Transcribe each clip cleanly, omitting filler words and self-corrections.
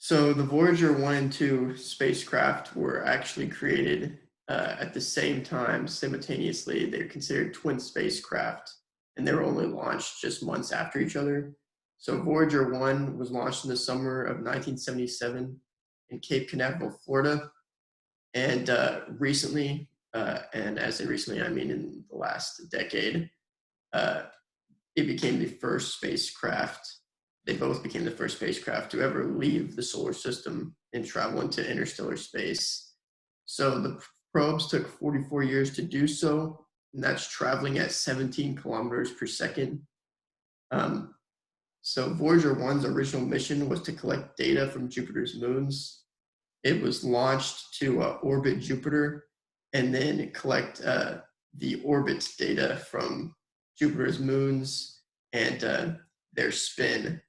So the Voyager 1 and 2 spacecraft were actually created at the same time, simultaneously. They're considered twin spacecraft, and they were only launched just months after each other. So Voyager 1 was launched in the summer of 1977 in Cape Canaveral, Florida. And recently, and as in recently, I mean in the last decade, uh, it became the first spacecraft. They both became the first spacecraft to ever leave the solar system and travel into interstellar space. So the probes took 44 years to do so, and that's traveling at 17 kilometers per second. Um, so Voyager 1's original mission was to collect data from Jupiter's moons. It was launched to orbit Jupiter and then collect the orbit data from Jupiter's moons and their spin.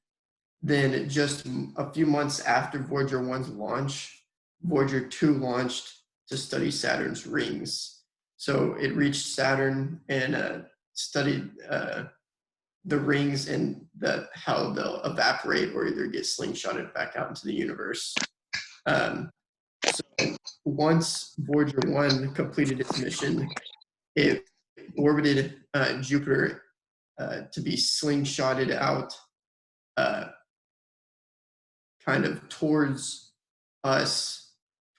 Then, just a few months after Voyager 1's launch, Voyager 2 launched to study Saturn's rings. So it reached Saturn and studied the rings and how they'll evaporate or either get slingshotted back out into the universe. Um, so once Voyager 1 completed its mission, it orbited Jupiter to be slingshotted out uh, kind of towards us,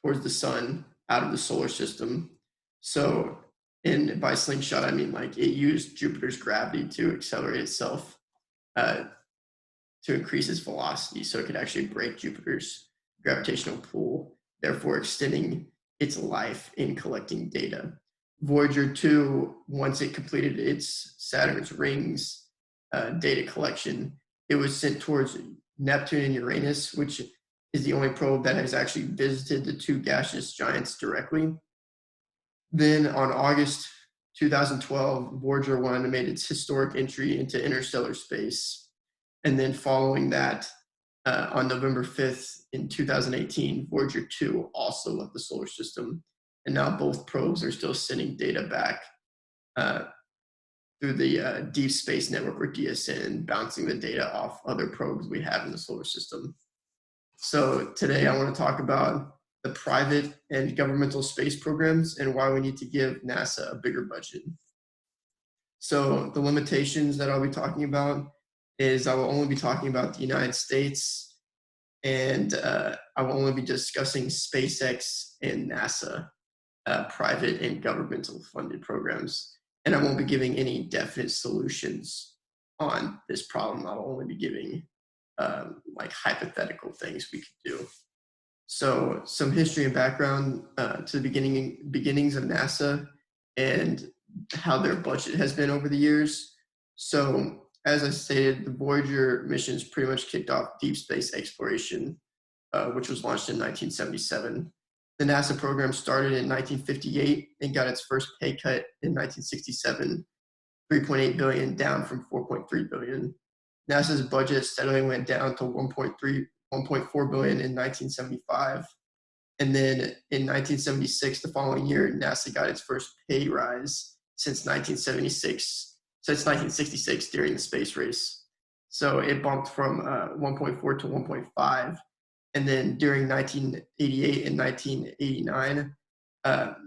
towards the sun, out of the solar system. So, and by slingshot, I mean like it used Jupiter's gravity to accelerate itself uh, to increase its velocity so it could actually break Jupiter's gravitational pull, therefore extending its life in collecting data. Voyager 2, once it completed its Saturn's rings data collection, it was sent towards Neptune and Uranus, which is the only probe that has actually visited the two gaseous giants directly. Then on August 2012, Voyager 1 made its historic entry into interstellar space. And then following that, on November 5th in 2018, Voyager 2 also left the solar system. And now both probes are still sending data back through the Deep Space Network, or DSN, bouncing the data off other probes we have in the solar system. So today I want to talk about the private and governmental space programs and why we need to give NASA a bigger budget. So the limitations that I'll be talking about is I will only be talking about the United States, and I will only be discussing SpaceX and NASA, private and governmental funded programs. And I won't be giving any definite solutions on this problem. I'll only be giving like hypothetical things we could do. So some history and background to the beginnings of NASA and how their budget has been over the years. So as I stated, the Voyager missions pretty much kicked off deep space exploration, which was launched in 1977. The NASA program started in 1958 and got its first pay cut in 1967, 3.8 billion down from 4.3 billion. NASA's budget steadily went down to 1.4 billion in 1975. And then in 1976, the following year, NASA got its first pay rise since 1966 during the space race. So it bumped from 1.4 to 1.5. And then during 1988 and 1989,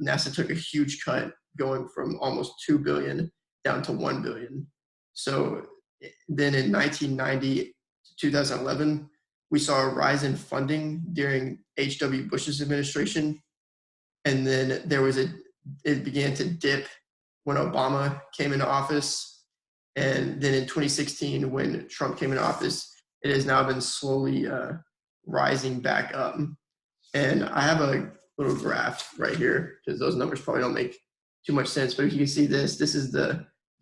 NASA took a huge cut, going from almost 2 billion down to 1 billion. So then in 1990 to 2011, we saw a rise in funding during H.W. Bush's administration. And then it began to dip when Obama came into office. And then in 2016, when Trump came into office, it has now been slowly rising back up. And I have a little graph right here because those numbers probably don't make too much sense. But if you can see this is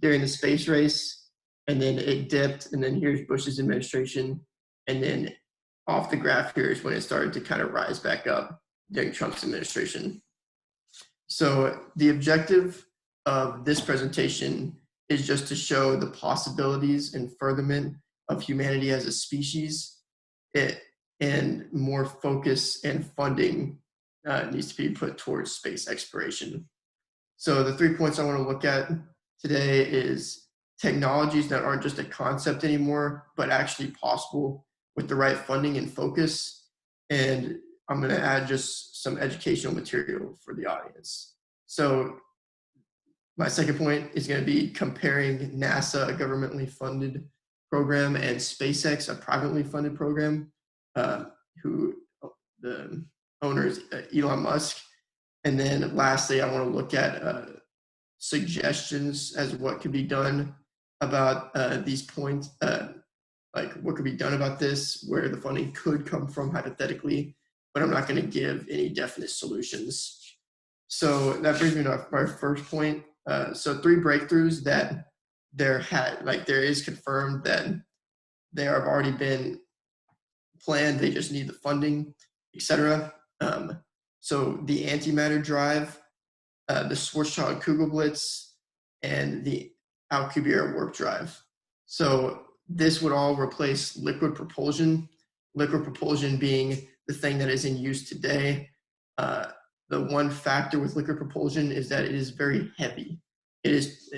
during the space race, and then it dipped, and then here's Bush's administration, and then off the graph here is when it started to kind of rise back up during Trump's administration. So the objective of this presentation is just to show the possibilities and furtherment of humanity as a species, and more focus and funding needs to be put towards space exploration. So the 3 points I want to look at today is technologies that aren't just a concept anymore, but actually possible with the right funding and focus. and I'm going to add just some educational material for the audience. So my second point is going to be comparing NASA, a governmentally funded program, and SpaceX, a privately funded program, who the owner is Elon Musk. And then lastly, I want to look at suggestions as what could be done about these points, like what could be done about this, where the funding could come from hypothetically, but I'm not going to give any definite solutions. So that brings me to my first point. So 3 breakthroughs that there is confirmed that they have already been planned. They just need the funding, etc. So the antimatter drive, the Schwarzschild Kugelblitz, and the Alcubierre warp drive. So this would all replace liquid propulsion being the thing that is in use today. The one factor with liquid propulsion is that it is very heavy. It's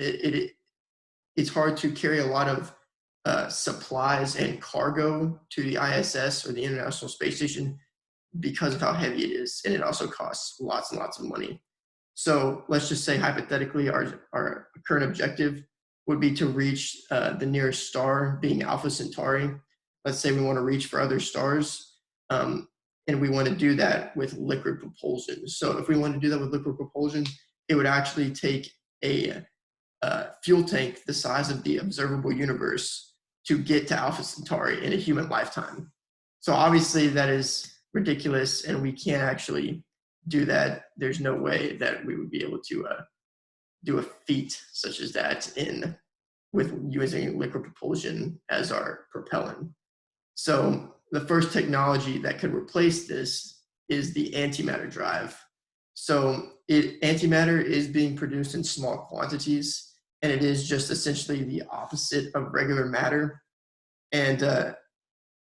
hard to carry a lot of supplies and cargo to the ISS or the International Space Station because of how heavy it is, and it also costs lots and lots of money. So let's just say hypothetically our current objective would be to reach the nearest star, being Alpha Centauri. Let's say we want to reach for other stars, and we want to do that with liquid propulsion. So if we want to do that with liquid propulsion, it would actually take a fuel tank the size of the observable universe to get to Alpha Centauri in a human lifetime. So obviously that is ridiculous, and we can't actually do that. There's no way that we would be able to do a feat such as that with using liquid propulsion as our propellant. So the first technology that could replace this is the antimatter drive. So antimatter is being produced in small quantities, and it is just essentially the opposite of regular matter. And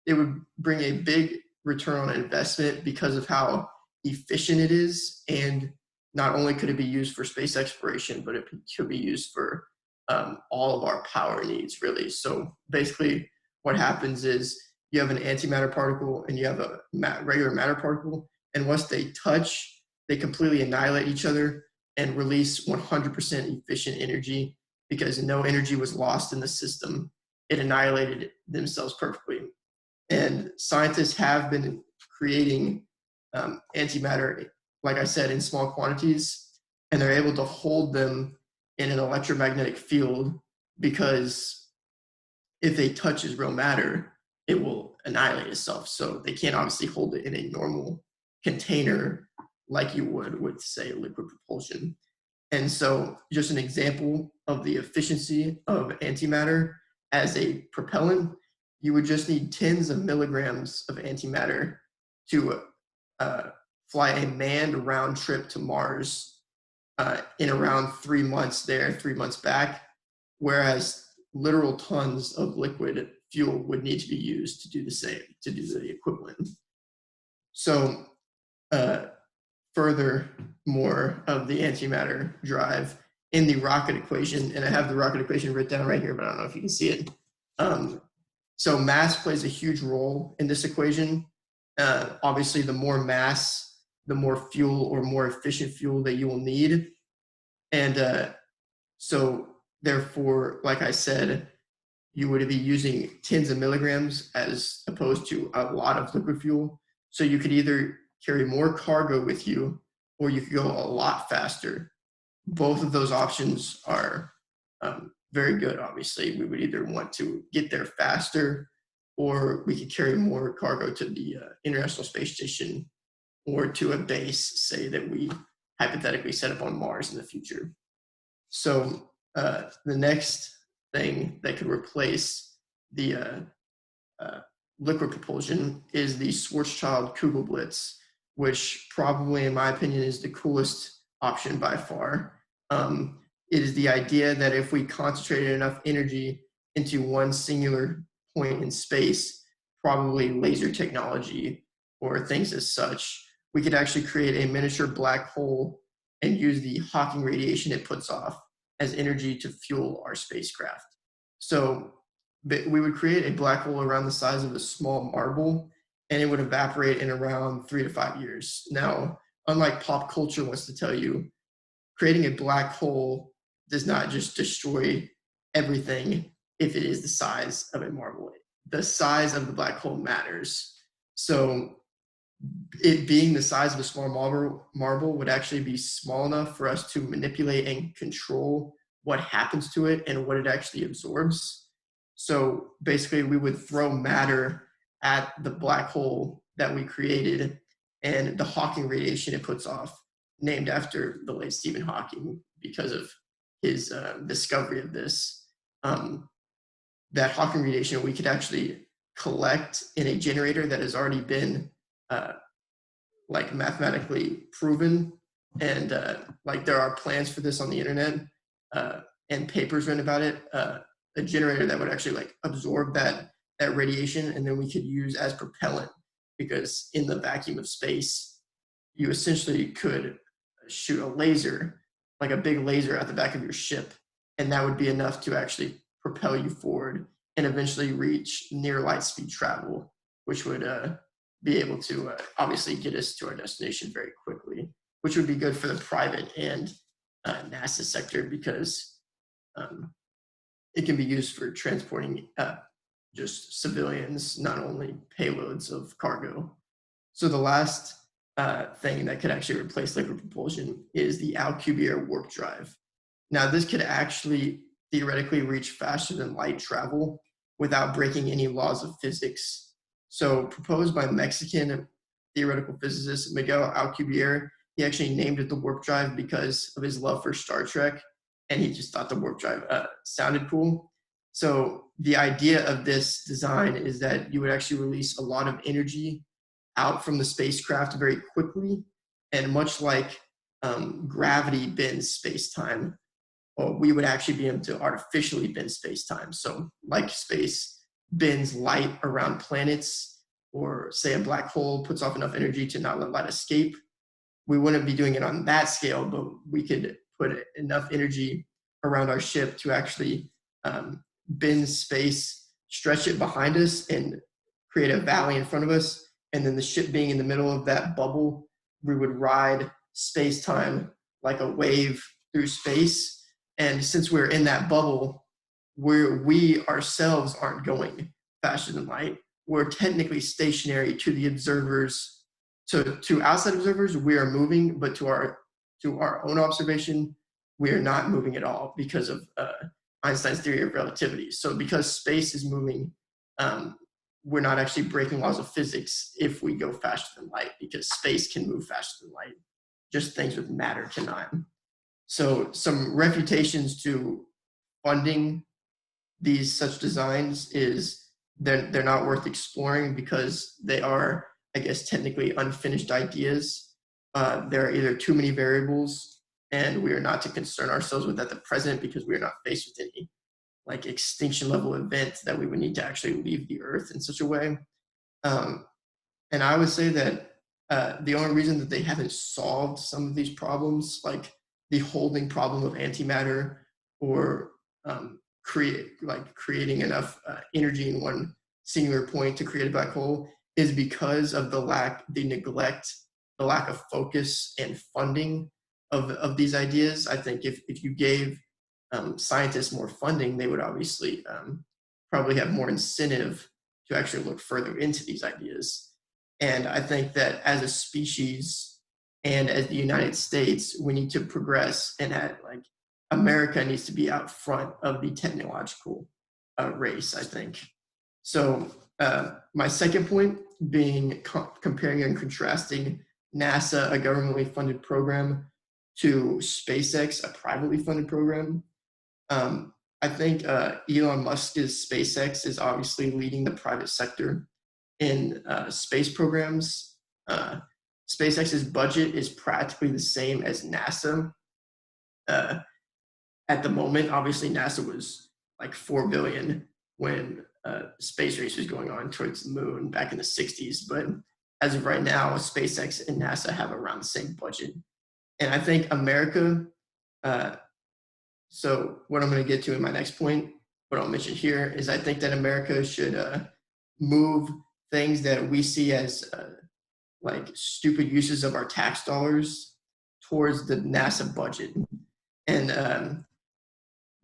it would bring a big return on investment because of how efficient it is. And not only could it be used for space exploration, but it could be used for all of our power needs, really. So basically what happens is you have an antimatter particle and you have a regular matter particle, and once they touch, they completely annihilate each other and release 100% efficient energy because no energy was lost in the system. It annihilated themselves perfectly. And scientists have been creating antimatter, like I said, in small quantities, and they're able to hold them in an electromagnetic field because if they touch as real matter, it will annihilate itself. So they can't obviously hold it in a normal container like you would with, say, liquid propulsion. And so just an example of the efficiency of antimatter as a propellant, you would just need tens of milligrams of antimatter to fly a manned round trip to Mars in around 3 months there, 3 months back, whereas literal tons of liquid fuel would need to be used to do the same, to do the equivalent. So further more of the antimatter drive in the rocket equation, and I have the rocket equation written down right here, but I don't know if you can see it. So mass plays a huge role in this equation. Obviously, the more mass, the more fuel or more efficient fuel that you will need. And so therefore, like I said, you would be using tens of milligrams as opposed to a lot of liquid fuel. So you could either carry more cargo with you, or you could go a lot faster. Both of those options are very good, obviously. We would either want to get there faster, or we could carry more cargo to the International Space Station or to a base, say, that we hypothetically set up on Mars in the future. So the next thing that could replace the liquid propulsion is the Schwarzschild Kugelblitz, which probably, in my opinion, is the coolest option by far. It is the idea that if we concentrated enough energy into one singular point in space, probably laser technology or things as such, we could actually create a miniature black hole and use the Hawking radiation it puts off as energy to fuel our spacecraft. So we would create a black hole around the size of a small marble, and it would evaporate in around 3 to 5 years. Now, unlike pop culture wants to tell you, creating a black hole does not just destroy everything if it is the size of a marble. The size of the black hole matters. So it being the size of a small marble would actually be small enough for us to manipulate and control what happens to it and what it actually absorbs. So basically, we would throw matter at the black hole that we created and the Hawking radiation it puts off, named after the late Stephen Hawking because of his discovery of this. That Hawking radiation we could actually collect in a generator that has already been like mathematically proven, and like there are plans for this on the internet and papers written about it. A generator that would actually like absorb that radiation, and then we could use as propellant, because in the vacuum of space, you essentially could shoot a laser, like a big laser at the back of your ship, and that would be enough to actually propel you forward and eventually reach near light speed travel, which would be able to obviously get us to our destination very quickly, which would be good for the private and NASA sector, because it can be used for transporting just civilians, not only payloads of cargo. So the last thing that could actually replace liquid propulsion is the Alcubierre warp drive. Now, this could actually theoretically reach faster than light travel without breaking any laws of physics. So proposed by Mexican theoretical physicist Miguel Alcubierre, he actually named it the warp drive because of his love for Star Trek, and he just thought the warp drive sounded cool. So the idea of this design is that you would actually release a lot of energy out from the spacecraft very quickly, and much like gravity bends space-time, we would actually be able to artificially bend space-time. So like space bends light around planets, or say a black hole puts off enough energy to not let light escape. We wouldn't be doing it on that scale, but we could put enough energy around our ship to actually bend space, stretch it behind us, and create a valley in front of us. And then the ship being in the middle of that bubble, we would ride space-time like a wave through space. And since we're in that bubble, we ourselves aren't going faster than light. We're technically stationary to the observers. To outside observers, we are moving, but to our own observation, we are not moving at all because of Einstein's theory of relativity. So because space is moving, we're not actually breaking laws of physics if we go faster than light, because space can move faster than light. Just things with matter cannot. So some refutations to funding these such designs is they're not worth exploring because they are, I guess, technically unfinished ideas. There are either too many variables, and we are not to concern ourselves with at the present because we are not faced with any like extinction level event that we would need to actually leave the earth in such a way. And I would say that the only reason that they haven't solved some of these problems, like the holding problem of antimatter, or creating enough energy in one singular point to create a black hole, is because of the lack of focus and funding of these ideas. I think if you gave scientists more funding, they would obviously probably have more incentive to actually look further into these ideas. And I think that as a species and as the United States, we need to progress, and like America needs to be out front of the technological race, I think. So my second point being comparing and contrasting NASA, a governmentally funded program, to SpaceX, a privately funded program. I think Elon Musk's SpaceX is obviously leading the private sector in space programs. SpaceX's budget is practically the same as NASA. At the moment, obviously NASA was like $4 billion when space race was going on towards the moon back in the 60s. But as of right now, SpaceX and NASA have around the same budget. And I think America, so what I'm going to get to in my next point, what I'll mention here, is I think that America should move things that we see as like stupid uses of our tax dollars towards the NASA budget. And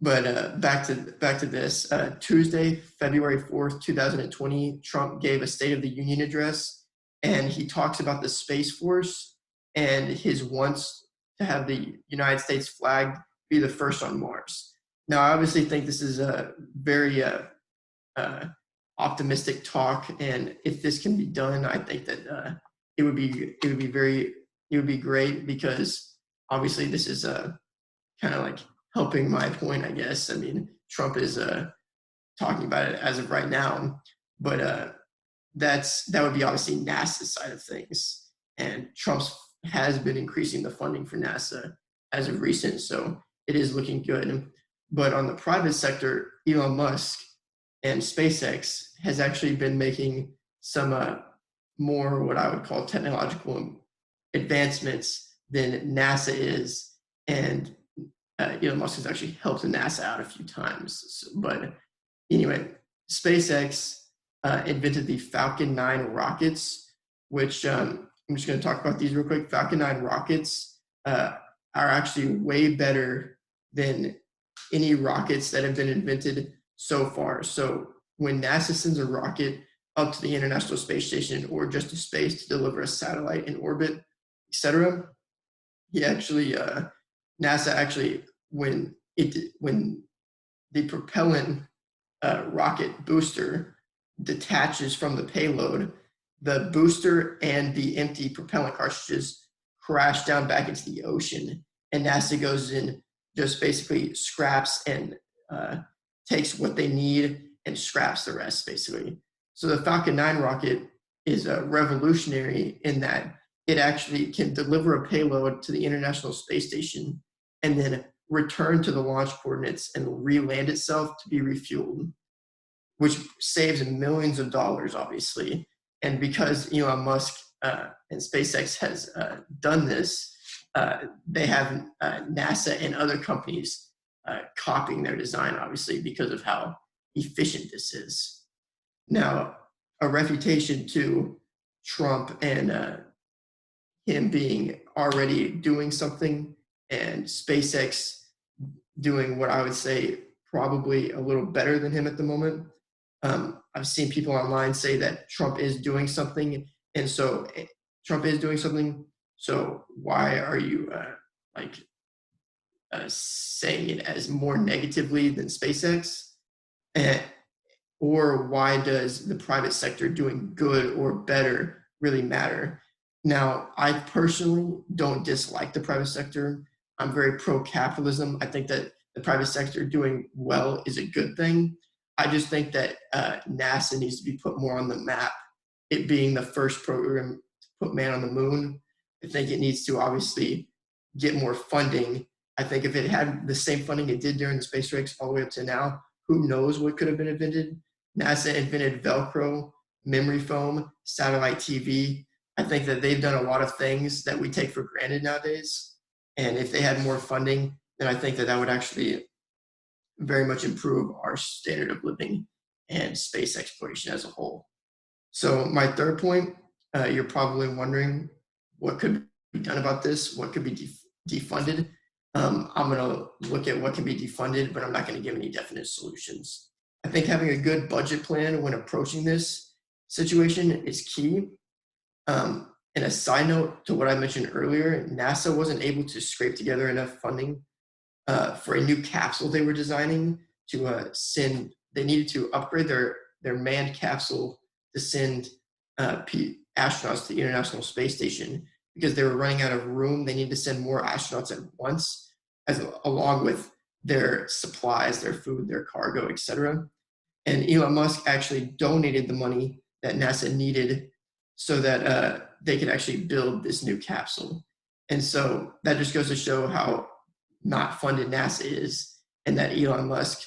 back to this. Tuesday, February 4th, 2020, Trump gave a State of the Union address, and he talks about the Space Force and his wants to have the United States flag be the first on Mars. Now, I obviously think this is a very optimistic talk, and if this can be done, I think that it would be great, because obviously this is kind of like helping my point, I guess. I mean, Trump is talking about it as of right now, but that would be obviously NASA's side of things, and Trump has been increasing the funding for NASA as of recent, so it is looking good. But on the private sector, Elon Musk and SpaceX has actually been making some more what I would call technological advancements than NASA is, and Elon Musk has actually helped NASA out a few times. But anyway, SpaceX invented the Falcon 9 rockets, which I'm just going to talk about these real quick. Falcon 9 rockets are actually way better than any rockets that have been invented so far. So when NASA sends a rocket up to the International Space Station or just to space to deliver a satellite in orbit, etc., NASA actually, when the propellant rocket booster detaches from the payload, the booster and the empty propellant cartridges crash down back into the ocean, and NASA goes in, just basically scraps and takes what they need and scraps the rest, basically. So the Falcon 9 rocket is revolutionary in that it actually can deliver a payload to the International Space Station and then return to the launch coordinates and re-land itself to be refueled, which saves millions of dollars, obviously. And because Elon Musk and SpaceX has done this, they have NASA and other companies copying their design, obviously, because of how efficient this is. Now, a refutation to Trump and him being already doing something, and SpaceX doing what I would say probably a little better than him at the moment. I've seen people online say that Trump is doing something, and so Trump is doing something. So why are you saying it as more negatively than SpaceX? Or why does the private sector doing good or better really matter? Now, I personally don't dislike the private sector. I'm very pro-capitalism. I think that the private sector doing well is a good thing. I just think that NASA needs to be put more on the map. It being the first program to put man on the moon, I think it needs to obviously get more funding. I think if it had the same funding it did during the space race all the way up to now, who knows what could have been invented? NASA invented Velcro, memory foam, satellite TV. I think that they've done a lot of things that we take for granted nowadays. And if they had more funding, then I think that that would actually very much improve our standard of living and space exploration as a whole. So my third point, you're probably wondering what could be done about this, what could be defunded. I'm going to look at what can be defunded, but I'm not going to give any definite solutions. I think having a good budget plan when approaching this situation is key. And a side note to what I mentioned earlier, NASA wasn't able to scrape together enough funding for a new capsule they were designing to send. They needed to upgrade their manned capsule to send astronauts to the International Space Station because they were running out of room. They needed to send more astronauts at once, along with their supplies, their food, their cargo, etc. And Elon Musk actually donated the money that NASA needed so that they could actually build this new capsule. And so that just goes to show how not funded NASA is, and that Elon Musk,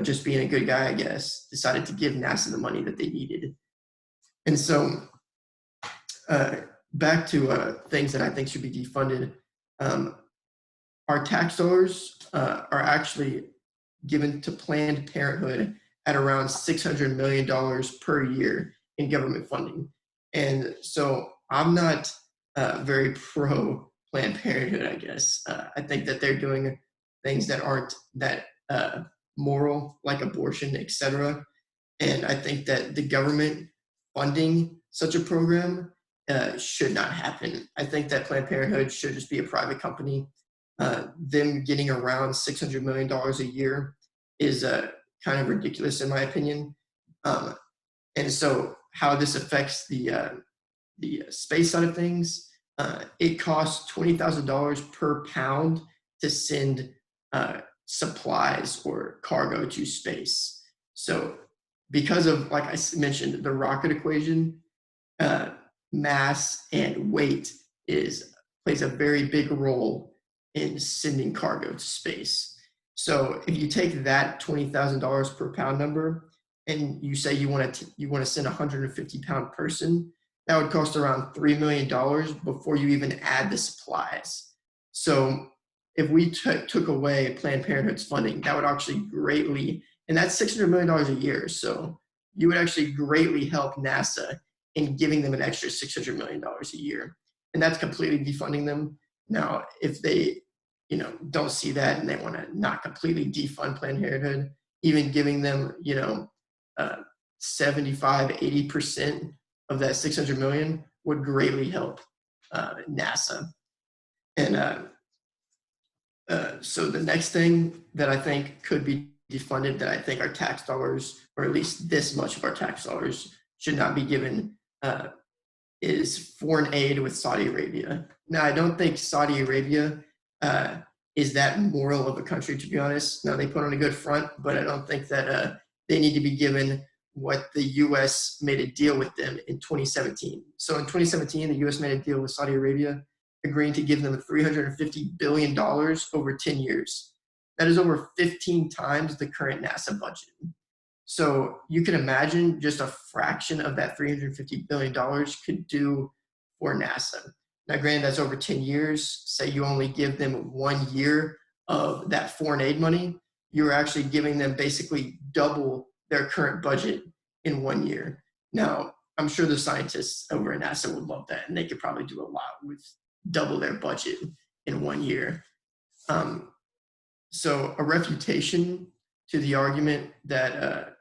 just being a good guy, I guess, decided to give NASA the money that they needed. And so back to things that I think should be defunded. Our tax dollars are actually given to Planned Parenthood at around $600 million per year. in government funding. And so I'm not very pro Planned Parenthood, I guess. I think that they're doing things that aren't that moral, like abortion, etc. And I think that the government funding such a program should not happen. I think that Planned Parenthood should just be a private company. Them getting around $600 million a year is kind of ridiculous in my opinion. And so how this affects the space side of things, it costs $20,000 per pound to send supplies or cargo to space. So because of, like I mentioned, the rocket equation, mass and weight plays a very big role in sending cargo to space. So if you take that $20,000 per pound number and you say you want to send a 150-pound person, that would cost around $3 million before you even add the supplies. So if we took away Planned Parenthood's funding, that would actually greatly, and that's $600 million a year. So you would actually greatly help NASA in giving them an extra $600 million a year. And that's completely defunding them. Now, if they, don't see that and they want to not completely defund Planned Parenthood, even giving them, 75, 80% of that 600 million would greatly help NASA. And so the next thing that I think could be defunded, that I think our tax dollars, or at least this much of our tax dollars, should not be given, is foreign aid with Saudi Arabia. Now, I don't think Saudi Arabia is that moral of a country, to be honest. Now, they put on a good front, but I don't think that they need to be given what the U.S. made a deal with them in 2017. So in 2017, the U.S. made a deal with Saudi Arabia, agreeing to give them $350 billion over 10 years. That is over 15 times the current NASA budget. So you can imagine just a fraction of that $350 billion could do for NASA. Now, granted, that's over 10 years. Say you only give them 1 year of that foreign aid money, you're actually giving them basically double their current budget in 1 year. Now, I'm sure the scientists over at NASA would love that, and they could probably do a lot with double their budget in 1 year. So a refutation to the argument that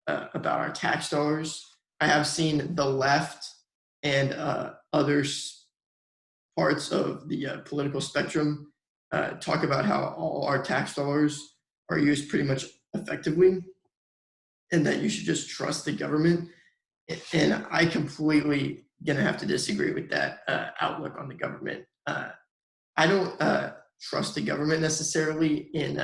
about our tax dollars, I have seen the left and other parts of the political spectrum talk about how all our tax dollars are used pretty much effectively, and that you should just trust the government. And I completely gonna have to disagree with that outlook on the government. I don't trust the government necessarily in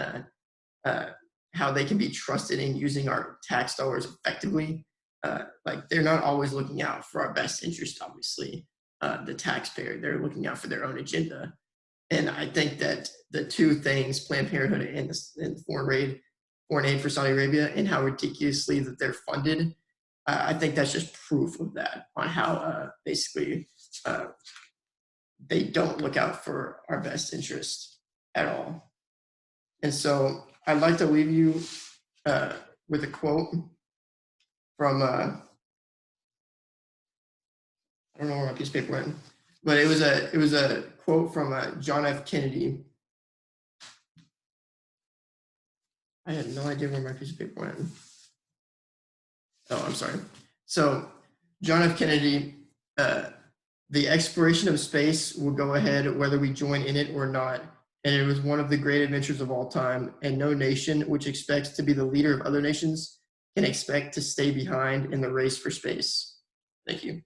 how they can be trusted in using our tax dollars effectively. Like, they're not always looking out for our best interest, obviously. The taxpayer, they're looking out for their own agenda. And I think that the two things, Planned Parenthood and foreign aid for Saudi Arabia, and how ridiculously that they're funded, I think that's just proof of that, on how basically they don't look out for our best interest at all. And so I'd like to leave you with a quote from, I don't know where my piece of paper went, but it was a quote from John F. Kennedy. I had no idea where my piece of paper went. Oh, I'm sorry. So John F. Kennedy, the exploration of space will go ahead whether we join in it or not. And it was one of the great adventures of all time. And no nation which expects to be the leader of other nations can expect to stay behind in the race for space. Thank you.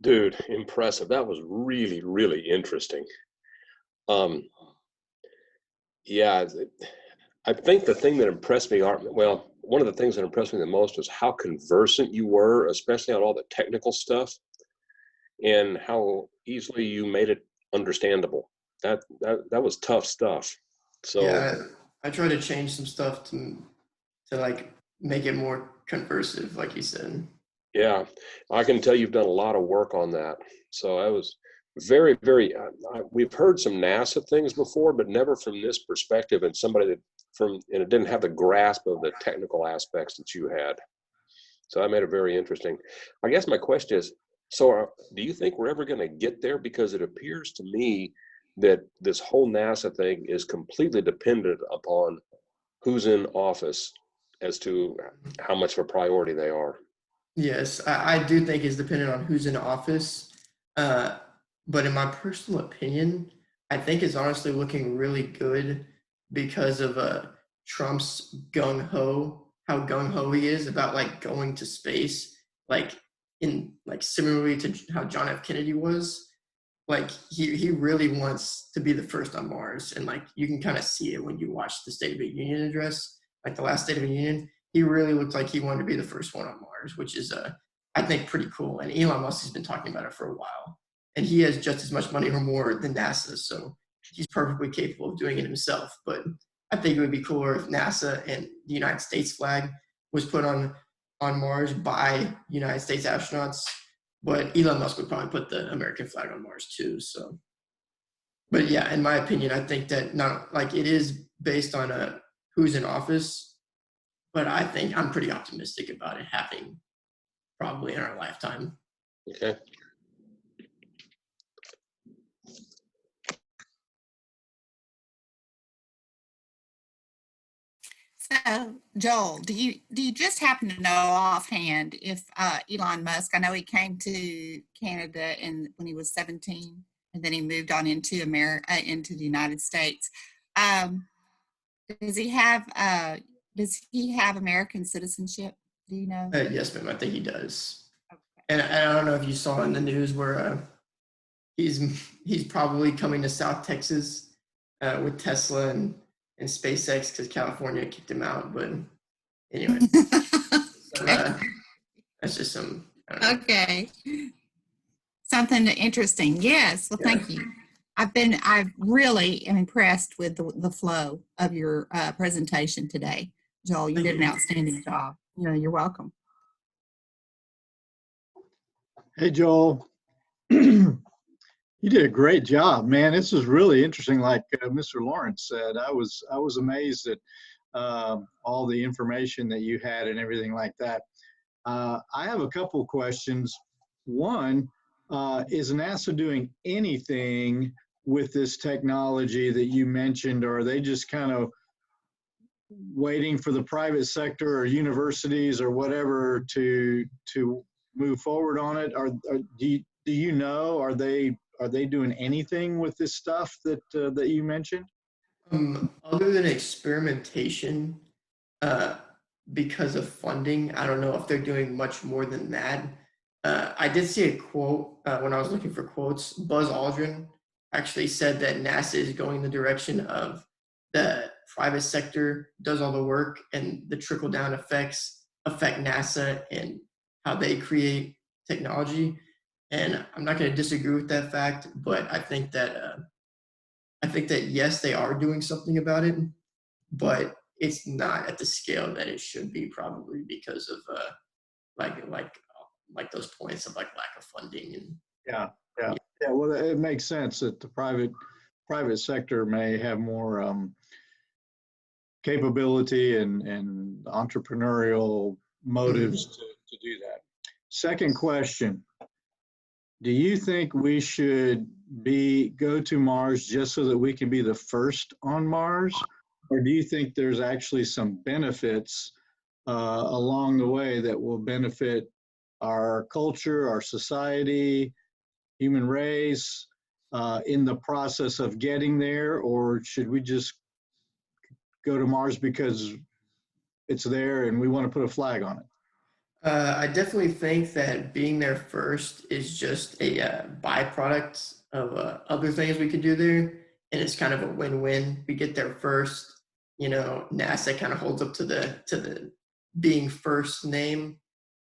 Dude, impressive. That was really, really interesting. Yeah, I think the thing that impressed me, one of the things that impressed me the most was how conversant you were, especially on all the technical stuff, and how easily you made it understandable. That was tough stuff. So yeah, I try to change some stuff to like make it more conversive, like you said. Yeah, I can tell you've done a lot of work on that. So very, very. We've heard some NASA things before, but never from this perspective, and somebody that and it didn't have the grasp of the technical aspects that you had. So that made it very interesting. I guess my question is, so do you think we're ever going to get there? Because it appears to me that this whole NASA thing is completely dependent upon who's in office as to how much of a priority they are. Yes, I do think it's dependent on who's in office. Uh, but in my personal opinion, I think it's honestly looking really good because of Trump's how gung ho he is about like going to space, like in like similarly to how John F. Kennedy was. Like he really wants to be the first on Mars, and like you can kind of see it when you watch the State of the Union address, like the last State of the Union. He really looked like he wanted to be the first one on Mars, which is I think pretty cool. And Elon Musk has been talking about it for a while, and he has just as much money or more than NASA, so he's perfectly capable of doing it himself. But I think it would be cooler if NASA and the United States flag was put on Mars by United States astronauts, but Elon Musk would probably put the American flag on Mars too. So, but yeah, in my opinion, I think that not like it is based on who's in office, but I think I'm pretty optimistic about it happening probably in our lifetime. Okay. So, Joel, do you just happen to know offhand if Elon Musk? I know he came to Canada when he was 17, and then he moved on into into the United States. Um, does he have American citizenship? Do you know? Yes, ma'am. I think he does. Okay. And I don't know if you saw in the news where he's probably coming to South Texas with Tesla and SpaceX because California kicked him out. But anyway, that's just some. I don't know. Okay. Something interesting. Yes. Well, thank you. I really am impressed with the flow of your presentation today, Joel. You did an outstanding job. You're welcome. Hey, Joel. You did a great job, man. This is really interesting. Like Mr. Lawrence said, I was amazed at all the information that you had and everything like that. I have a couple questions. One, is NASA doing anything with this technology that you mentioned, or are they just kind of waiting for the private sector or universities or whatever to move forward on it? Do you know, are they doing anything with this stuff that you mentioned? Other than experimentation, because of funding, I don't know if they're doing much more than that. I did see a quote when I was looking for quotes. Buzz Aldrin actually said that NASA is going the direction of the private sector does all the work and the trickle down effects affect NASA and how they create technology. And I'm not going to disagree with that fact, but I think that yes, they are doing something about it, but it's not at the scale that it should be, probably because of like those points of like lack of funding and Yeah. Well, it makes sense that the private sector may have more capability and entrepreneurial motives to do that. Second question: do you think we should go to Mars just so that we can be the first on Mars, or do you think there's actually some benefits along the way that will benefit our culture, our society, human race in the process of getting there? Or should we just go to Mars because it's there and we want to put a flag on it? I definitely think that being there first is just a byproduct of other things we could do there, and it's kind of a win-win. We get there first, NASA kind of holds up to the being first name,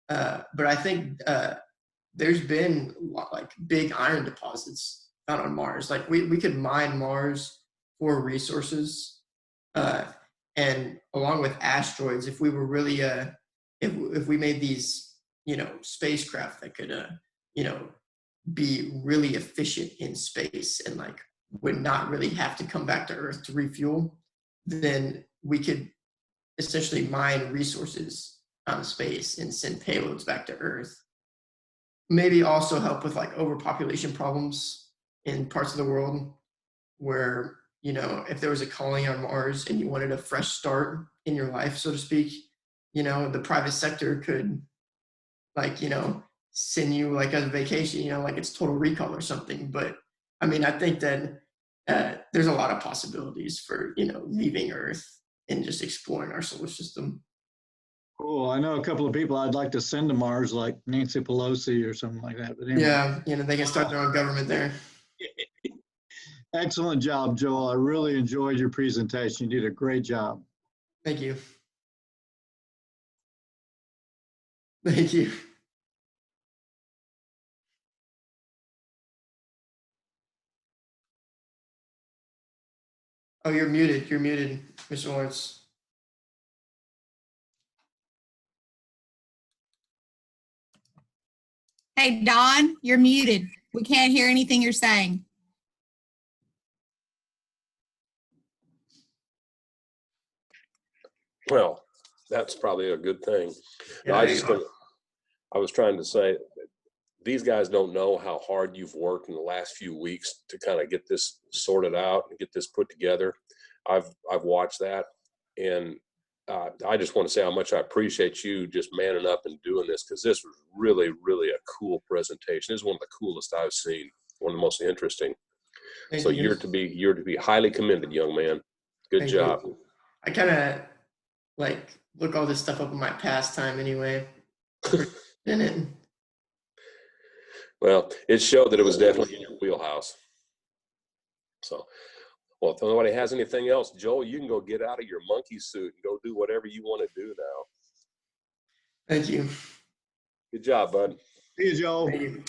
but I think there's been like big iron deposits found on Mars. Like we could mine Mars for resources, and along with asteroids, if we were really if we made these spacecraft that could be really efficient in space and like would not really have to come back to Earth to refuel, then we could essentially mine resources out of space and send payloads back to Earth. Maybe also help with like overpopulation problems in parts of the world where, you know, if there was a colony on Mars and you wanted a fresh start in your life, so to speak, you know, the private sector could, like, you know, send you like a vacation, you know, like it's Total Recall or something. But I mean, I think that there's a lot of possibilities for, you know, leaving Earth and just exploring our solar system. Cool. I know a couple of people I'd like to send to Mars, like Nancy Pelosi or something like that. But anyway. Yeah, you know, they can start their own government there. Excellent job, Joel. I really enjoyed your presentation. You did a great job. Thank you. Thank you. Oh, you're muted. You're muted, Mr. Lawrence. Hey, Don, you're muted. We can't hear anything you're saying. Well, that's probably a good thing. Yeah, No, there you go. I was trying to say, these guys don't know how hard you've worked in the last few weeks to kind of get this sorted out and get this put together. I've watched that, and I just want to say how much I appreciate you just manning up and doing this, because this was really, really a cool presentation. This is one of the coolest I've seen, one of the most interesting. Thank So you. you're to be highly commended, young man. Good Thank job. you. I kind of like look all this stuff up in my pastime anyway. In it. Well, it showed that it was definitely in your wheelhouse. So, well, if nobody has anything else, Joel, you can go get out of your monkey suit and go do whatever you want to do now. Thank you. Good job, bud. See you, Joel. Thank you.